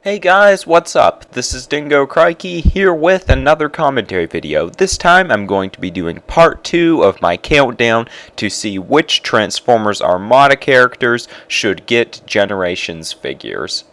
Hey guys, what's up? This is Dingo Crikey here with another commentary video. This time I'm going to be doing part 2 of my countdown to see which Transformers Armada characters should get Generations figures.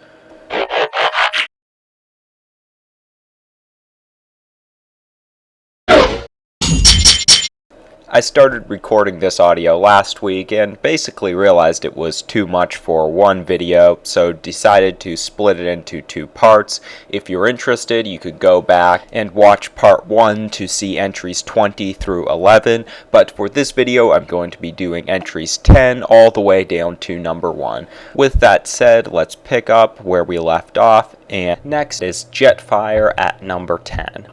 I started recording this audio last week and basically realized it was too much for one video, so decided to split it into 2 parts. If you're interested, you could go back and watch part 1 to see entries 20 through 11, but for this video I'm going to be doing entries 10 all the way down to number 1. With that said, let's pick up where we left off, and next is Jetfire at number 10.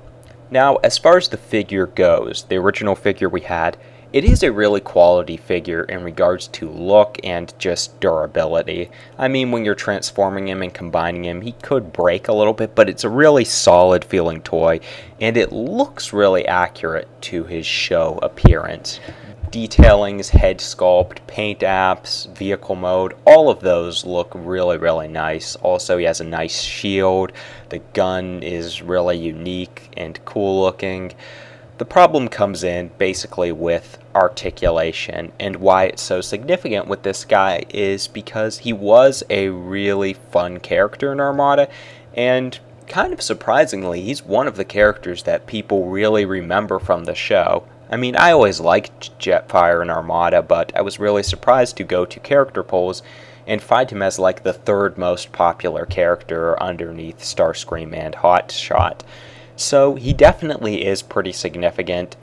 Now, as far as the figure goes, the original figure we had, it is a really quality figure in regards to look and just durability. I mean, when you're transforming him and combining him, he could break a little bit, but it's a really solid feeling toy, and it looks really accurate to his show appearance. Detailings, head sculpt, paint apps, vehicle mode, all of those look really nice. Also, he has a nice shield. The gun is really unique and cool looking. The problem comes in basically with articulation, and why it's so significant with this guy is because he was a really fun character in Armada, and kind of surprisingly, he's one of the characters that people really remember from the show. I mean, I always liked Jetfire and Armada, but I was really surprised to go to character polls and find him as like the 3rd most popular character underneath Starscream and Hotshot. So he definitely is pretty significant,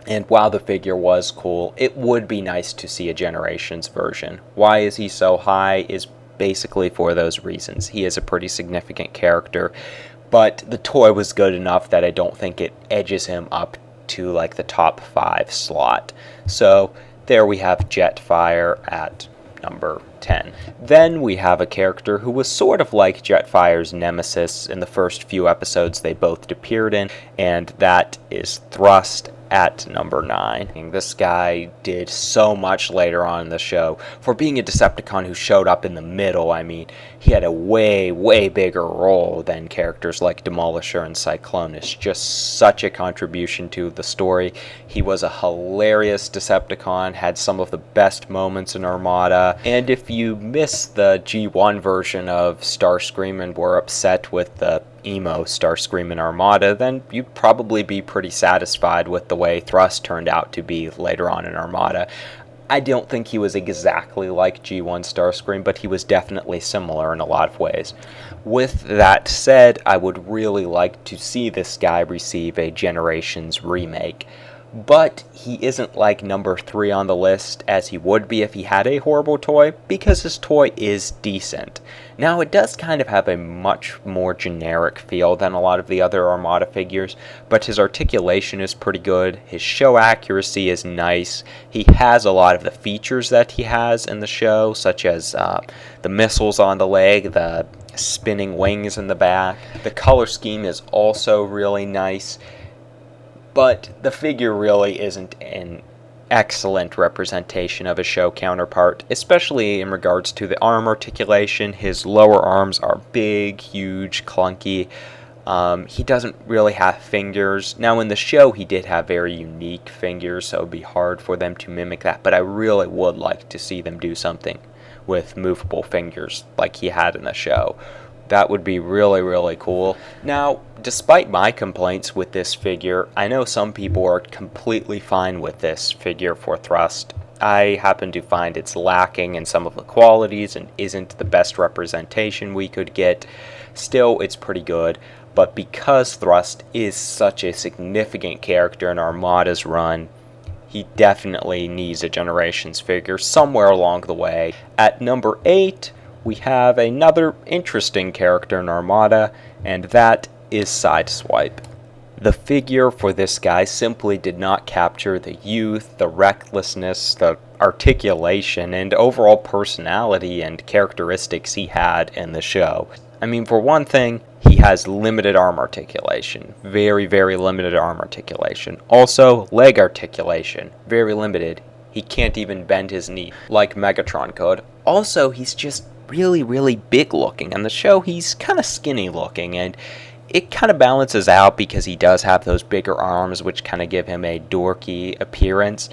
and while the figure was cool, it would be nice to see a Generations version. Why is he so high is basically for those reasons. He is a pretty significant character, but the toy was good enough that I don't think it edges him up to like the top 5 slot. So there we have Jetfire at number 10. Then we have a character who was sort of like Jetfire's nemesis in the first few episodes they both appeared in, and that is Thrust at number 9. This guy did so much later on in the show. For being a Decepticon who showed up in the middle, I mean, he had a way bigger role than characters like Demolisher and Cyclonus. Just such a contribution to the story. He was a hilarious Decepticon, had some of the best moments in Armada, and if you missed the G1 version of Starscream and were upset with the emo Starscream in Armada, then you'd probably be pretty satisfied with the way Thrust turned out to be later on in Armada. I don't think he was exactly like G1 Starscream, but he was definitely similar in a lot of ways. With that said, I would really like to see this guy receive a Generations remake. But he isn't like number 3 on the list as he would be if he had a horrible toy, because his toy is decent. Now, it does kind of have a much more generic feel than a lot of the other Armada figures, but his articulation is pretty good, his show accuracy is nice, he has a lot of the features that he has in the show, such as the missiles on the leg, the spinning wings in the back. The color scheme is also really nice. But the figure really isn't an excellent representation of a show counterpart, especially in regards to the arm articulation. His lower arms are big, huge, clunky. He doesn't really have fingers. Now in the show he did have very unique fingers, so it would be hard for them to mimic that, but I really would like to see them do something with movable fingers like he had in the show. That would be really cool. Now, despite my complaints with this figure, I know some people are completely fine with this figure for Thrust. I happen to find it's lacking in some of the qualities and isn't the best representation we could get. Still, it's pretty good, but because Thrust is such a significant character in Armada's run, he definitely needs a Generations figure somewhere along the way. At number 8, we have another interesting character in Armada, and that is Sideswipe. The figure for this guy simply did not capture the youth, the recklessness, the articulation, and overall personality and characteristics he had in the show. I mean, for one thing, he has limited arm articulation. Very limited arm articulation. Also, leg articulation. Very limited. He can't even bend his knee like Megatron could. Also, he's just really, really big looking. In the show, he's kind of skinny looking, and it kind of balances out because he does have those bigger arms, which kind of give him a dorky appearance.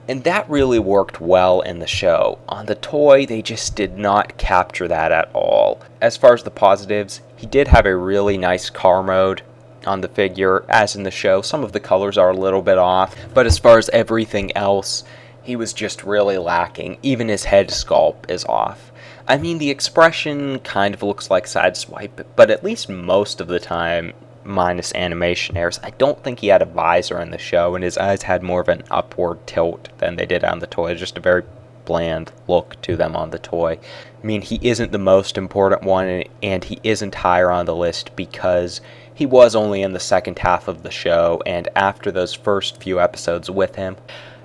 And that really worked well in the show. On the toy, they just did not capture that at all. As far as the positives, he did have a really nice car mode on the figure, as in the show. Some of the colors are a little bit off, but as far as everything else, he was just really lacking. Even his head sculpt is off. I mean, the expression kind of looks like Sideswipe, but at least most of the time, minus animation errors, I don't think he had a visor in the show, and his eyes had more of an upward tilt than they did on the toy. Just a very bland look to them on the toy. I mean, he isn't the most important one, and he isn't higher on the list because he was only in the second half of the show, and after those first few episodes with him,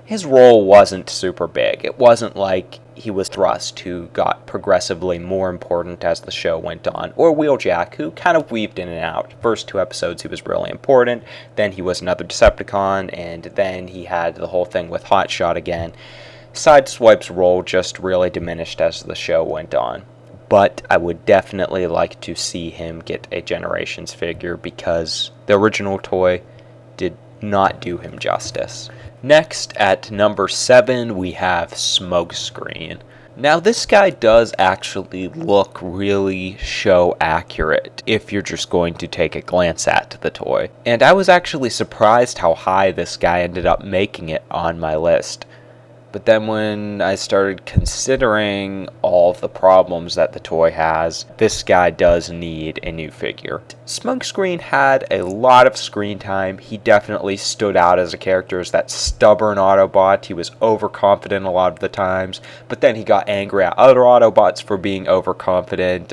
his role wasn't super big. It wasn't like he was Thrust, who got progressively more important as the show went on, or Wheeljack, who kind of weaved in and out. First 2 episodes he was really important, then he was another Decepticon, and then he had the whole thing with Hotshot again. Sideswipe's role just really diminished as the show went on. But I would definitely like to see him get a Generations figure because the original toy did not do him justice. Next, at number 7, we have Smokescreen. Now, this guy does actually look really show accurate if you're just going to take a glance at the toy. And I was actually surprised how high this guy ended up making it on my list. But then when I started considering all of the problems that the toy has, this guy does need a new figure. Smokescreen had a lot of screen time. He definitely stood out as a character as that stubborn Autobot. He was overconfident a lot of the times, but then he got angry at other Autobots for being overconfident.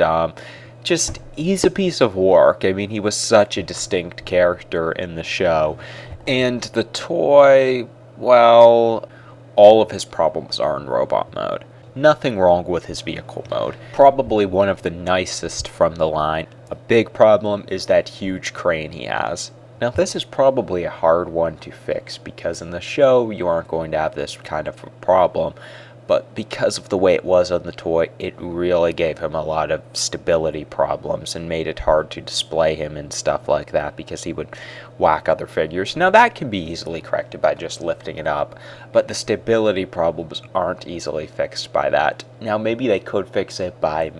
Just, he's a piece of work. I mean, he was such a distinct character in the show. And the toy, well, all of his problems are in robot mode. Nothing wrong with his vehicle mode. Probably one of the nicest from the line. A big problem is that huge crane he has. Now, this is probably a hard one to fix because in the show you aren't going to have this kind of a problem, but because of the way it was on the toy, it really gave him a lot of stability problems and made it hard to display him and stuff like that because he would whack other figures. Now, that can be easily corrected by just lifting it up, but the stability problems aren't easily fixed by that. Now, maybe they could fix it by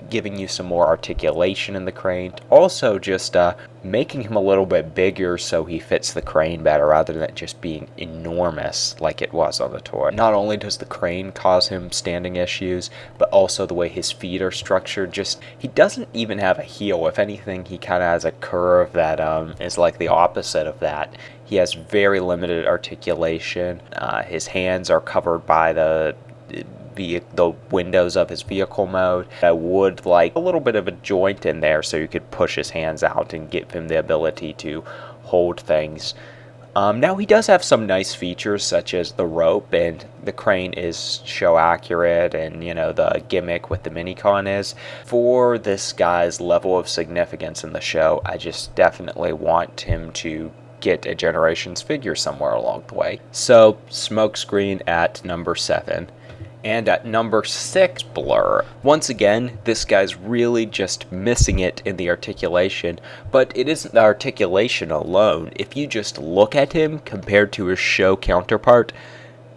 giving you some more articulation in the crane. Also, just making him a little bit bigger so he fits the crane better rather than just being enormous like it was on the toy. Not only does the crane cause him standing issues, but also the way his feet are structured. Just, he doesn't even have a heel. If anything, he kind of has a curve that is like the opposite of that. He has very limited articulation. His hands are covered by the windows of his vehicle mode. I would like a little bit of a joint in there so you could push his hands out and give him the ability to hold things. Now, he does have some nice features such as the rope, and the crane is show accurate, and you know, the gimmick with the minicon is. For this guy's level of significance in the show, I just definitely want him to get a Generations figure somewhere along the way. So, Smokescreen at number 7. And at number 6, Blurr. Once again, this guy's really just missing it in the articulation, but it isn't the articulation alone. If you just look at him compared to his show counterpart,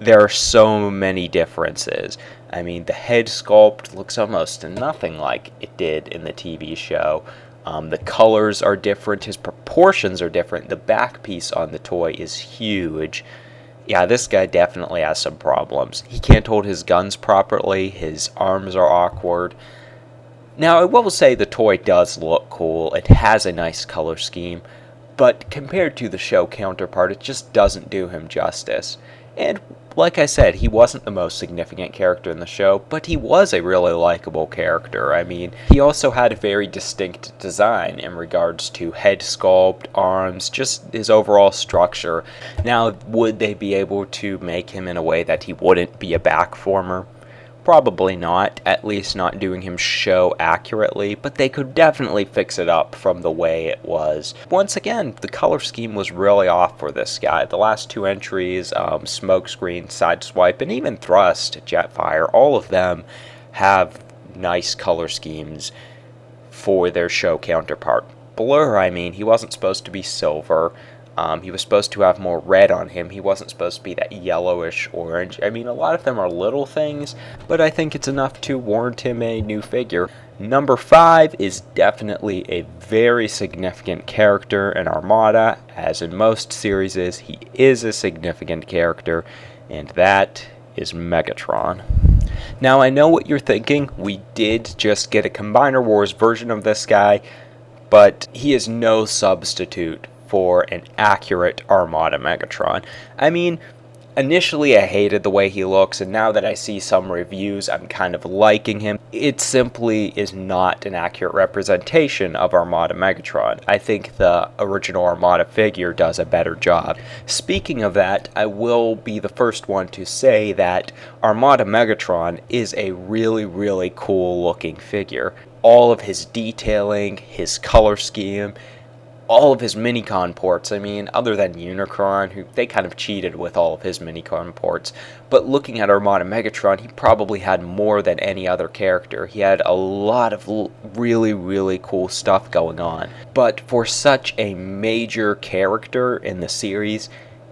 there are so many differences. I mean, the head sculpt looks almost nothing like it did in the TV show. The colors are different, his proportions are different, the back piece on the toy is huge. Yeah, this guy definitely has some problems. He can't hold his guns properly, his arms are awkward. Now, I will say the toy does look cool, it has a nice color scheme, but compared to the show counterpart, it just doesn't do him justice. And like I said, he wasn't the most significant character in the show, but he was a really likable character. I mean, he also had a very distinct design in regards to head sculpt, arms, just his overall structure. Now, would they be able to make him in a way that he wouldn't be a backformer? Probably not, at least not doing him show accurately, but they could definitely fix it up from the way it was. Once again, the color scheme was really off for this guy. The last 2 entries, Smokescreen, Sideswipe, and even Thrust, Jetfire, all of them have nice color schemes for their show counterpart. Blurr, I mean, he wasn't supposed to be silver. He was supposed to have more red on him. He wasn't supposed to be that yellowish orange. I mean, a lot of them are little things, but I think it's enough to warrant him a new figure. Number 5 is definitely a very significant character in Armada. As in most series, he is a significant character, and that is Megatron. Now, I know what you're thinking. We did just get a Combiner Wars version of this guy, but he is no substitute for an accurate Armada Megatron. I mean, initially I hated the way he looks, and now that I see some reviews, I'm kind of liking him. It simply is not an accurate representation of Armada Megatron. I think the original Armada figure does a better job. Speaking of that, I will be the first one to say that Armada Megatron is a really cool looking figure. All of his detailing, his color scheme, all of his Minicon ports. I mean, other than Unicron, who they kind of cheated with all of his Minicon ports. But looking at Armada Megatron, he probably had more than any other character. He had a lot of really cool stuff going on. But for such a major character in the series,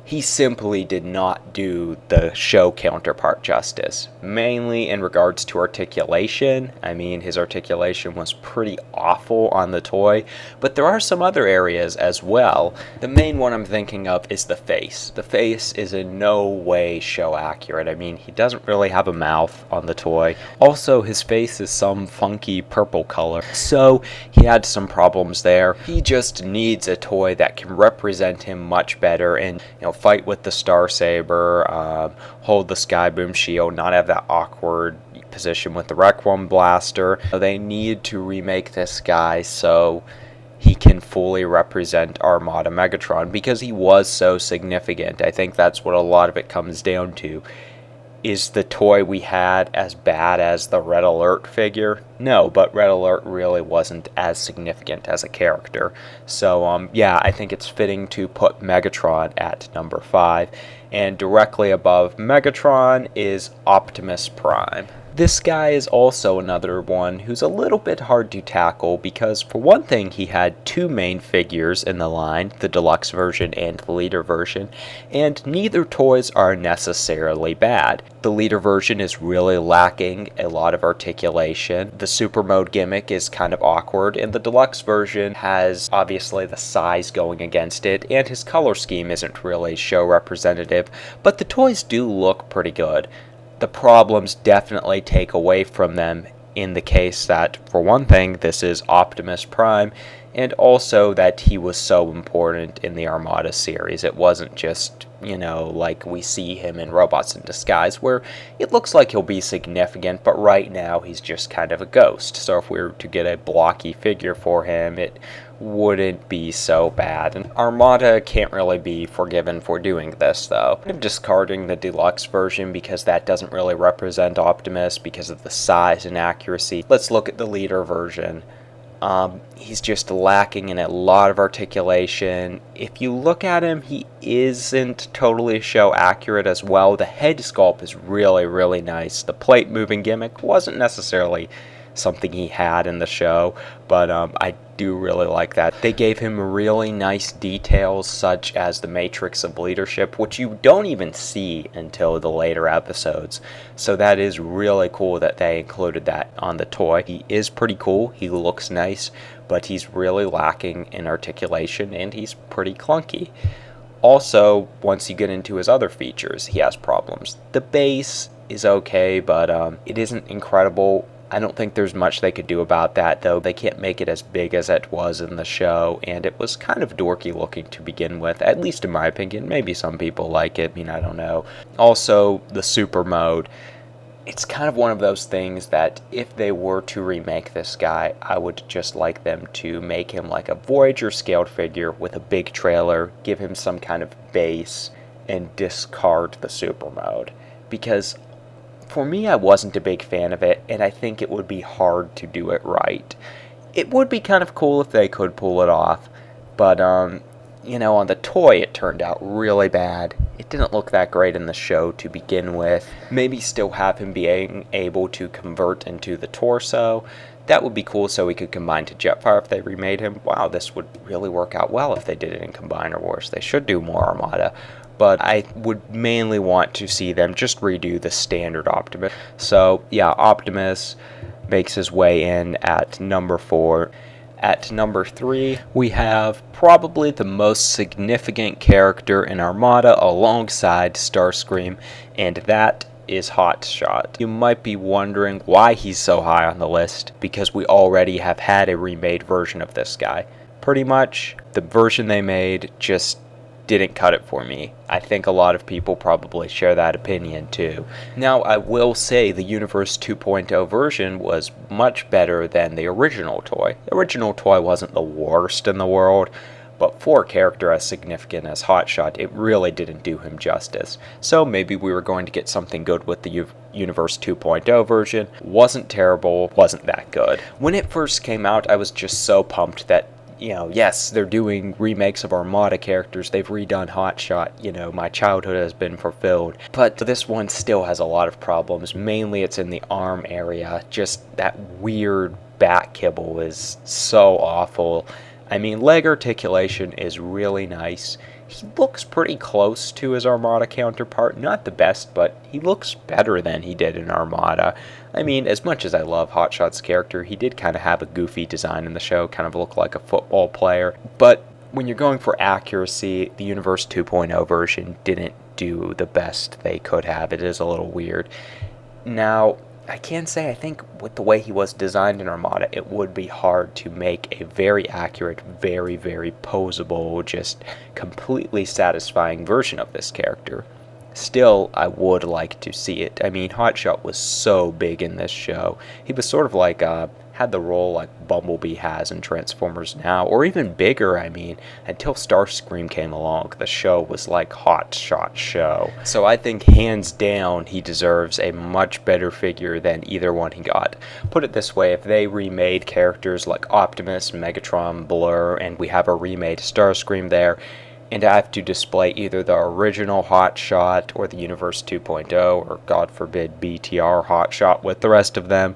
he simply did not do the show counterpart justice, mainly in regards to articulation. I mean, his articulation was pretty awful on the toy, but there are some other areas as well. The main one I'm thinking of is the face. The face is in no way show accurate. I mean, he doesn't really have a mouth on the toy. Also, his face is some funky purple color, so he had some problems there. He just needs a toy that can represent him much better and, fight with the Starsaber, hold the Skyboom shield, not have that awkward position with the Requiem blaster. They need to remake this guy so he can fully represent Armada Megatron, because he was so significant. I think that's what a lot of it comes down to. Is the toy we had as bad as the Red Alert figure? No, but Red Alert really wasn't as significant as a character. So, yeah, I think it's fitting to put Megatron at number 5. And directly above Megatron is Optimus Prime. This guy is also another one who's a little bit hard to tackle because, for one thing, he had 2 main figures in the line, the deluxe version and the leader version, and neither toys are necessarily bad. The leader version is really lacking a lot of articulation. The super mode gimmick is kind of awkward, and the deluxe version has obviously the size going against it, and his color scheme isn't really show representative, but the toys do look pretty good. The problems definitely take away from them in the case that, for one thing, this is Optimus Prime, and also that he was so important in the Armada series. It wasn't just, like we see him in Robots in Disguise, where it looks like he'll be significant, but right now he's just kind of a ghost. So if we were to get a blocky figure for him, it wouldn't be so bad. And Armada can't really be forgiven for doing this, though. I'm discarding the deluxe version because that doesn't really represent Optimus because of the size and accuracy. Let's look at the leader version. He's just lacking in a lot of articulation. If you look at him, he isn't totally show accurate as well. The head sculpt is really nice. The plate moving gimmick wasn't necessarily something he had in the show, but I do really like that. They gave him really nice details such as the matrix of leadership, which you don't even see until the later episodes, so that is really cool that they included that on the toy. He is pretty cool, he looks nice, but he's really lacking in articulation and he's pretty clunky. Also, once you get into his other features, he has problems. The base is okay, but it isn't incredible. I don't think there's much they could do about that, though. They can't make it as big as it was in the show, and it was kind of dorky looking to begin with, at least in my opinion. Maybe some people like it, I don't know. Also, the super mode. It's kind of one of those things that if they were to remake this guy, I would just like them to make him like a Voyager scaled figure with a big trailer, give him some kind of base, and discard the super mode. Because for me, I wasn't a big fan of it, and I think it would be hard to do it right. It would be kind of cool if they could pull it off, but, on the toy it turned out really bad, it didn't look that great in the show to begin with. Maybe still have him being able to convert into the torso. That would be cool, so we could combine to Jetfire if they remade him. Wow, this would really work out well if they did it in Combiner Wars. They should do more Armada. But I would mainly want to see them just redo the standard Optimus. So, yeah, Optimus makes his way in at number 4. At number 3, we have probably the most significant character in Armada alongside Starscream, and that is Hotshot. You might be wondering why he's so high on the list, because we already have had a remade version of this guy. Pretty much, the version they made just didn't cut it for me. I think a lot of people probably share that opinion too. Now, I will say the Universe 2.0 version was much better than the original toy. The original toy wasn't the worst in the world, but for a character as significant as Hotshot, it really didn't do him justice. So maybe we were going to get something good with the Universe 2.0 version. Wasn't terrible, wasn't that good. When it first came out, I was just so pumped that, yes, they're doing remakes of Armada characters, they've redone Hotshot, my childhood has been fulfilled. But this one still has a lot of problems. Mainly it's in the arm area. Just that weird back kibble is so awful. I mean, leg articulation is really nice. He looks pretty close to his Armada counterpart. Not the best, but he looks better than he did in Armada. I mean, as much as I love Hotshot's character, he did kind of have a goofy design in the show, kind of look like a football player. But when you're going for accuracy, the Universe 2.0 version didn't do the best they could have. It is a little weird. Now, I can say I think with the way he was designed in Armada, it would be hard to make a very accurate, very, very posable, just completely satisfying version of this character. Still, I would like to see it. I mean, Hotshot was so big in this show. He was sort of like, had the role like Bumblebee has in Transformers Now, or even bigger. I mean, until Starscream came along, the show was like Hotshot show. So I think hands down, he deserves a much better figure than either one he got. Put it this way, if they remade characters like Optimus, Megatron, Blurr, and we have a remade Starscream there, and I have to display either the original Hotshot or the Universe 2.0, or God forbid BTR Hotshot with the rest of them,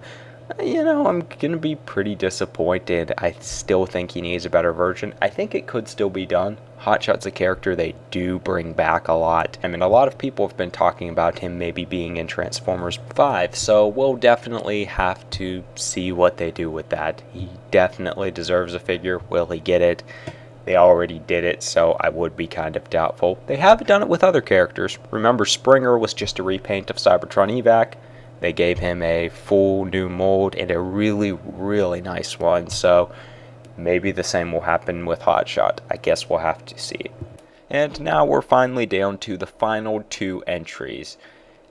I'm going to be pretty disappointed. I still think he needs a better version. I think it could still be done. Hotshot's a character they do bring back a lot. I mean, a lot of people have been talking about him maybe being in Transformers 5, so we'll definitely have to see what they do with that. He definitely deserves a figure. Will he get it? They already did it, so I would be kind of doubtful. They have done it with other characters. Remember, Springer was just a repaint of Cybertron Evac. They gave him a full new mold and a really, really nice one, so maybe the same will happen with Hotshot. I guess we'll have to see. And now we're finally down to the final 2 entries.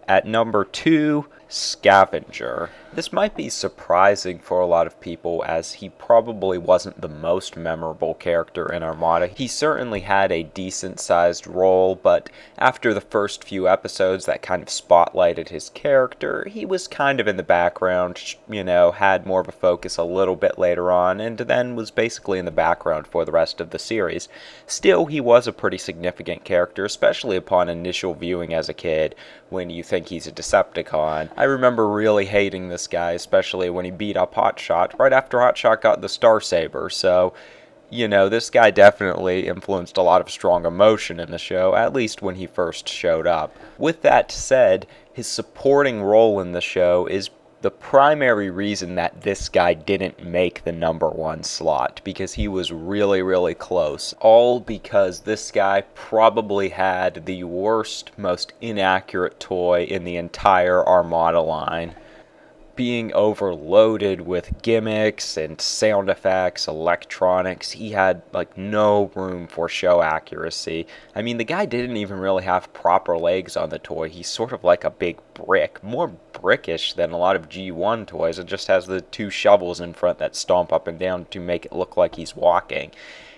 At number 2, Scavenger. This might be surprising for a lot of people, as he probably wasn't the most memorable character in Armada. He certainly had a decent-sized role, but after the first few episodes that kind of spotlighted his character, he was kind of in the background, had more of a focus a little bit later on, and then was basically in the background for the rest of the series. Still, he was a pretty significant character, especially upon initial viewing as a kid, when you think he's a Decepticon. I remember really hating this guy, especially when he beat up Hotshot right after Hotshot got the Star Saber. So, this guy definitely influenced a lot of strong emotion in the show, at least when he first showed up. With that said, his supporting role in the show is the primary reason that this guy didn't make the number 1 slot, because he was really, really close. All because this guy probably had the worst, most inaccurate toy in the entire Armada line. Being overloaded with gimmicks and sound effects, electronics, he had no room for show accuracy. I mean, the guy didn't even really have proper legs on the toy. He's sort of like a big brick, more brickish than a lot of G1 toys. It just has the 2 shovels in front that stomp up and down to make it look like he's walking.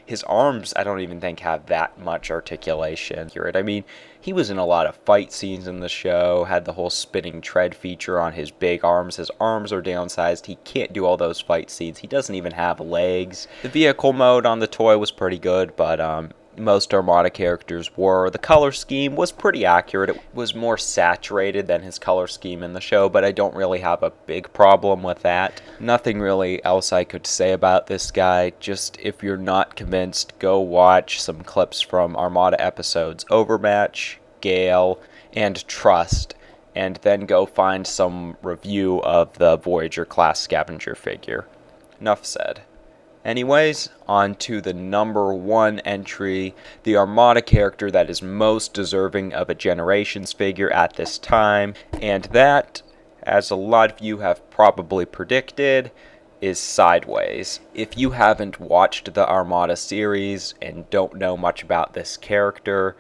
His arms, I don't even think have that much articulation. I mean, he was in a lot of fight scenes in the show, had the whole spinning tread feature on his big arms. His arms are downsized. He can't do all those fight scenes. He doesn't even have legs. The vehicle mode on the toy was pretty good, but most Armada characters were. The color scheme was pretty accurate. It was more saturated than his color scheme in the show, but I don't really have a big problem with that. Nothing really else I could say about this guy. Just if you're not convinced, go watch some clips from Armada episodes Overmatch, Gale, and Trust, and then go find some review of the Voyager class Scavenger figure. Enough said. Anyways, on to the number 1 entry, the Armada character that is most deserving of a Generations figure at this time, and that, as a lot of you have probably predicted, is Sideways. If you haven't watched the Armada series and don't know much about this character,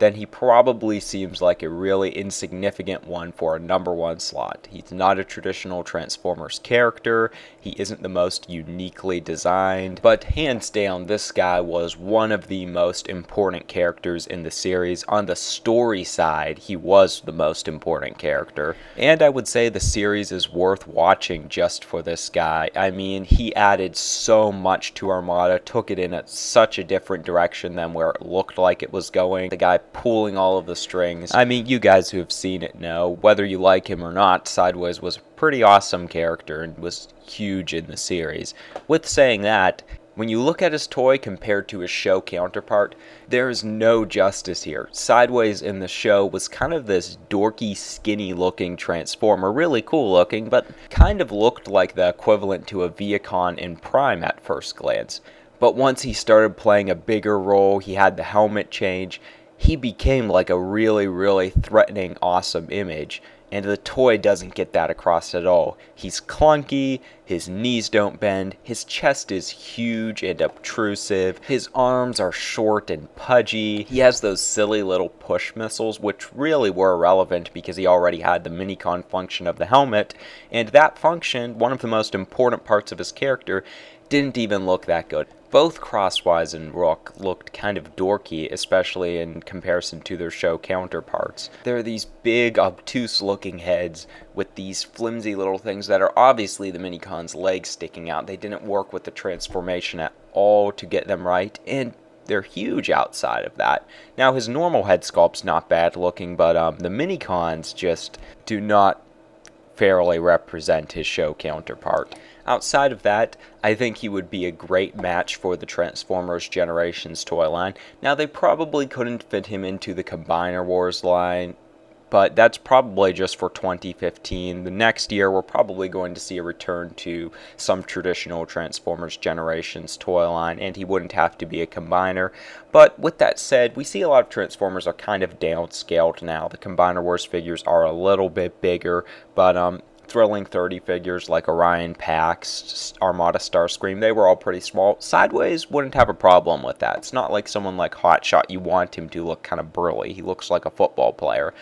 then he probably seems like a really insignificant one for a number 1 slot. He's not a traditional Transformers character, he isn't the most uniquely designed, but hands down this guy was one of the most important characters in the series. On the story side, he was the most important character, and I would say the series is worth watching just for this guy. I mean, he added so much to Armada, took it in such a different direction than where it looked like it was going. The guy pulling all of the strings. I mean, you guys who have seen it know, whether you like him or not, Sideways was a pretty awesome character and was huge in the series. With saying that, when you look at his toy compared to his show counterpart, there is no justice here. Sideways in the show was kind of this dorky, skinny looking Transformer, really cool looking, but kind of looked like the equivalent to a Viacon in Prime at first glance. But once he started playing a bigger role, he had the helmet change, he became like a really, really threatening, awesome image, and the toy doesn't get that across at all. He's clunky, his knees don't bend, his chest is huge and obtrusive, his arms are short and pudgy, he has those silly little push missiles, which really were irrelevant because he already had the minicon function of the helmet, and that function, one of the most important parts of his character, didn't even look that good. Both Crosswise and Rook looked kind of dorky, especially in comparison to their show counterparts. There are these big, obtuse-looking heads with these flimsy little things that are obviously the Minicon's legs sticking out. They didn't work with the transformation at all to get them right, and they're huge outside of that. Now, his normal head sculpt's not bad looking, but the Minicons just do not fairly represent his show counterpart. Outside of that, I think he would be a great match for the Transformers Generations toy line. Now, they probably couldn't fit him into the Combiner Wars line, but that's probably just for 2015. The next year, we're probably going to see a return to some traditional Transformers Generations toy line, and he wouldn't have to be a combiner. But with that said, we see a lot of Transformers are kind of downscaled now. The Combiner Wars figures are a little bit bigger, but thrilling 30 figures like Orion Pax, Armada Starscream, they were all pretty small. Sideways wouldn't have a problem with that. It's not like someone like Hotshot, you want him to look kind of burly. He looks like a football player.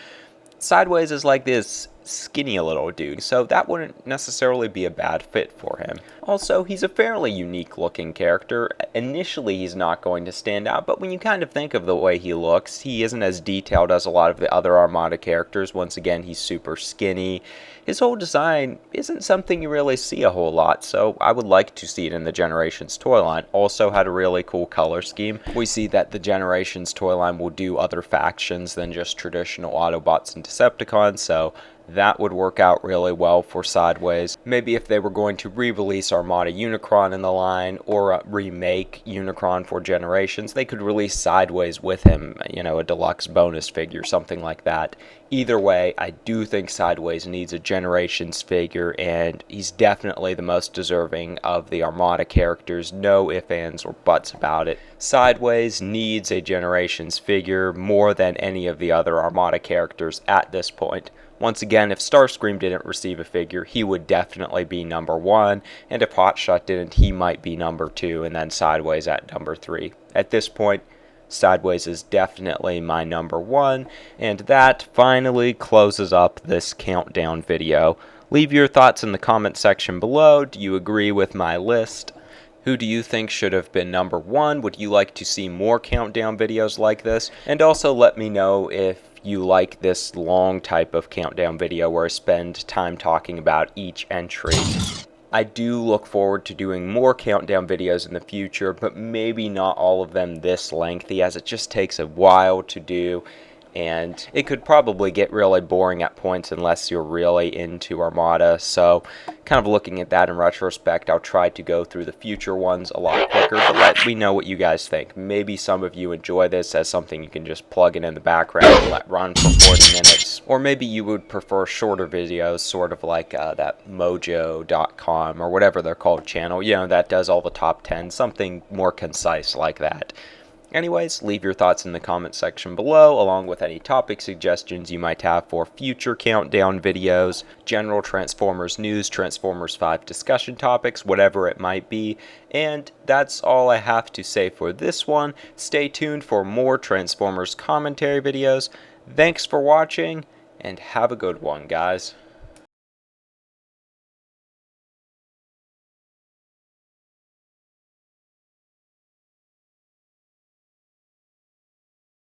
Sideways is like this skinny little dude, so that wouldn't necessarily be a bad fit for him. Also, he's a fairly unique looking character. Initially, he's not going to stand out, but when you kind of think of the way he looks, he isn't as detailed as a lot of the other Armada characters. Once again, he's super skinny. His whole design isn't something you really see a whole lot, so I would like to see it in the Generations toy line. Also had a really cool color scheme. We see that the Generations toy line will do other factions than just traditional Autobots and Decepticons, so that would work out really well for Sideways. Maybe if they were going to re-release Armada Unicron in the line, or remake Unicron for Generations, they could release Sideways with him, you know, a deluxe bonus figure, something like that. Either way, I do think Sideways needs a Generations figure, and he's definitely the most deserving of the Armada characters. No ifs, ands, or buts about it. Sideways needs a Generations figure more than any of the other Armada characters at this point. Once again, if Starscream didn't receive a figure, he would definitely be number 1, and if Hotshot didn't, he might be number 2, and then Sideways at number 3. At this point, Sideways is definitely my number 1, and that finally closes up this countdown video. Leave your thoughts in the comment section below. Do you agree with my list? Who do you think should have been number 1? Would you like to see more countdown videos like this? And also let me know if you like this long type of countdown video where I spend time talking about each entry. I do look forward to doing more countdown videos in the future, but maybe not all of them this lengthy, as it just takes a while to do, and it could probably get really boring at points unless you're really into Armada. So kind of looking at that in retrospect, I'll try to go through the future ones a lot quicker, but let me know what you guys think. Maybe some of you enjoy this as something you can just plug in the background and let run for 40 minutes, or maybe you would prefer shorter videos, sort of like that mojo.com or whatever they're called channel, you know, that does all the top 10, something more concise like that. Anyways, leave your thoughts in the comment section below, along with any topic suggestions you might have for future countdown videos, general Transformers news, Transformers 5 discussion topics, whatever it might be. And that's all I have to say for this one. Stay tuned for more Transformers commentary videos. Thanks for watching, and have a good one, guys.